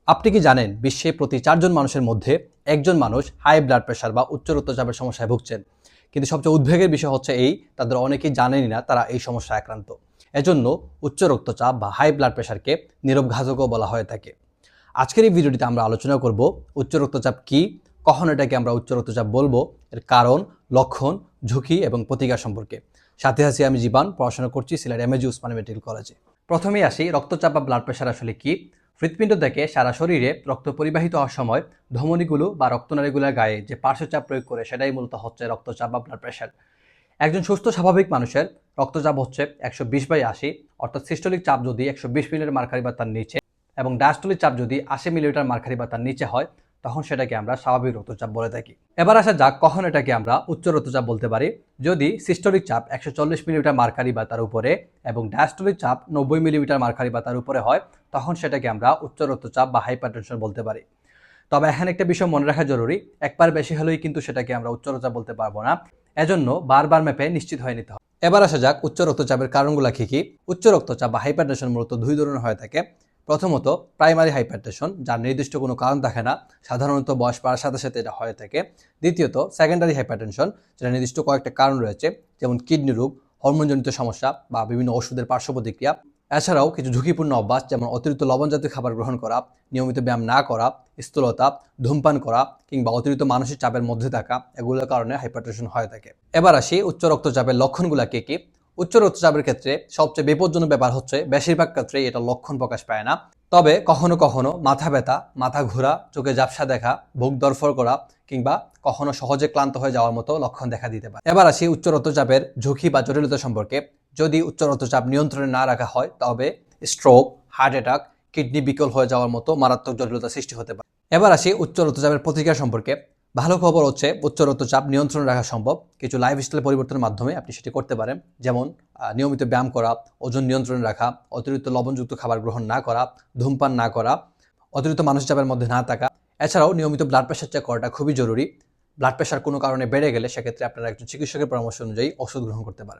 আপনি কি জানেন বিশ্বে প্রতি ৪ জন মানুষের মধ্যে একজন মানুষ হাই ব্লাড প্রেশার বা উচ্চ রক্তচাপের সমস্যায় ভুগছেন। কিন্তু সবচেয়ে উদ্বেগের বিষয় হচ্ছে তাদের অনেকেই জানেনই না তারা এই সমস্যায় আক্রান্ত। এজন্য উচ্চ রক্তচাপ বা হাই ব্লাড প্রেশারকে নীরব ঘাতকও বলা হয়ে থাকে। আজকের এই ভিডিওটিতে আমরা আলোচনা করব উচ্চ রক্তচাপ কি, কখন এটাকে আমরা উচ্চ রক্তচাপ বলবো, এর কারণ, লক্ষণ, ঝুঁকি এবং প্রতিকার সম্পর্কে। সাথে আছি আমি জীবন, পড়াশোনা করছি সিলেট এমএজি উসমানী মেডিকেল কলেজে। প্রথমেই আসি রক্তচাপ বা ব্লাড প্রেশার আসলে কি। হৃৎপিণ্ড থেকে সারা শরীরে রক্ত পরিবাহিত হওয়ার সময় ধমনীগুলো বা রক্তনালীগুলোর গায়ে যে পার্শ্বচাপ প্রয়োগ করে সেটাই মূলত হচ্ছে রক্তচাপ বা ব্লাড প্রেশার। একজন সুস্থ স্বাভাবিক মানুষের রক্তচাপ হচ্ছে 120/80, অর্থাৎ সিস্টোলিক চাপ যদি 120 মিলিমিটার মার্কারি বা তার নিচে এবং ডায়াস্টোলিক চাপ যদি 80 মিলিমিটার মার্কারি বা তার নিচে হয়, তখন সেটাকে আমরা স্বাভাবিক রক্তচাপ বলে থাকি। এবার আসা যাক কখন এটাকে আমরা উচ্চ রক্তচাপ বলতে পারি। যদি সিস্টোলিক চাপ 140 মিলিমিটার মার্কারি বা তার উপরে এবং ডায়াস্টোলিক চাপ 90 মিলিমিটার মার্কারি বা তার উপরে হয়, তখন সেটাকে আমরা উচ্চ রক্তচাপ বা হাইপারটেনশন বলতে পারি। তবে এখানে একটা বিষয় মনে রাখা জরুরি, একবার বেশি হলেই কিন্তু সেটাকে আমরা উচ্চ রক্তচাপ বলতে পারবো না। এজন্য বারবার মেপে নিশ্চিত হয়ে নিতে হবে। এবার আসা যাক উচ্চ রক্তচাপের কারণগুলো কি কি। উচ্চ রক্তচাপ বা হাইপারটেনশন মূলত দুই ধরনের হয়ে থাকে। প্রথমত প্রাইমারি হাইপারটেনশন, যার নির্দিষ্ট কোনো কারণ থাকে না, সাধারণত বয়স বাড়ার সাথে সাথে এটা হয়ে থাকে। দ্বিতীয়ত সেকেন্ডারি হাইপারটেনশন, যেটা নির্দিষ্ট কয়েকটা কারণ রয়েছে, যেমন কিডনি রোগ, হরমোনজনিত সমস্যা বা বিভিন্ন ওষুধের পার্শ্ব প্রতিক্রিয়া। এছাড়াও কিছু ঝুঁকিপূর্ণ অভ্যাস, যেমন অতিরিক্ত লবণ জাতীয় খাবার গ্রহণ করা, নিয়মিত ব্যায়াম না করা, স্থূলতা, ধূমপান করা কিংবা অতিরিক্ত মানসিক চাপের মধ্যে থাকা, এগুলোর কারণে হাইপারটেনশন হয়ে থাকে। এবার আসি উচ্চ রক্তচাপের লক্ষণগুলো কি কি। উচ্চ রক্তচাপের ক্ষেত্রে সবচেয়ে বিপজ্জনক ব্যাপার হচ্ছে বেশিরভাগ ক্ষেত্রেই এটা লক্ষণ প্রকাশ পায় না। তবে কখনো কখনো মাথা ব্যথা, মাথা ঘোরা, চোখে ঝাপসা দেখা, বুক ধড়ফড় করা কিংবা কখনো সহজে ক্লান্ত হয়ে যাওয়ার মতো লক্ষণ দেখা দিতে পারে। এবার আসি উচ্চ রক্তচাপের ঝুঁকি বা জটিলতা সম্পর্কে। যদি উচ্চ রক্তচাপ নিয়ন্ত্রণে না রাখা হয়, তবে স্ট্রোক, হার্ট অ্যাটাক, কিডনি বিকল হয়ে যাওয়ার মতো মারাত্মক জটিলতা সৃষ্টি হতে পারে। এবার আসি উচ্চ রক্তচাপের প্রতিকার সম্পর্কে। ভালো খবর হচ্ছে উচ্চ রক্তচাপ নিয়ন্ত্রণে রাখা সম্ভব। কিছু লাইফস্টাইল পরিবর্তনের মাধ্যমে আপনি সেটি করতে পারেন, যেমন নিয়মিত ব্যায়াম করা, ওজন নিয়ন্ত্রণে রাখা, অতিরিক্ত লবণযুক্ত খাবার গ্রহণ না করা, ধূমপান না করা, অতিরিক্ত মানসিক চাপের মধ্যে না থাকা। এছাড়াও নিয়মিত ব্লাড প্রেশার চেক করাটা খুবই জরুরি। ব্লাড প্রেশার কোনো কারণে বেড়ে গেলে সেক্ষেত্রে আপনারা একজন চিকিৎসকের পরামর্শ অনুযায়ী ওষুধ গ্রহণ করতে পারেন।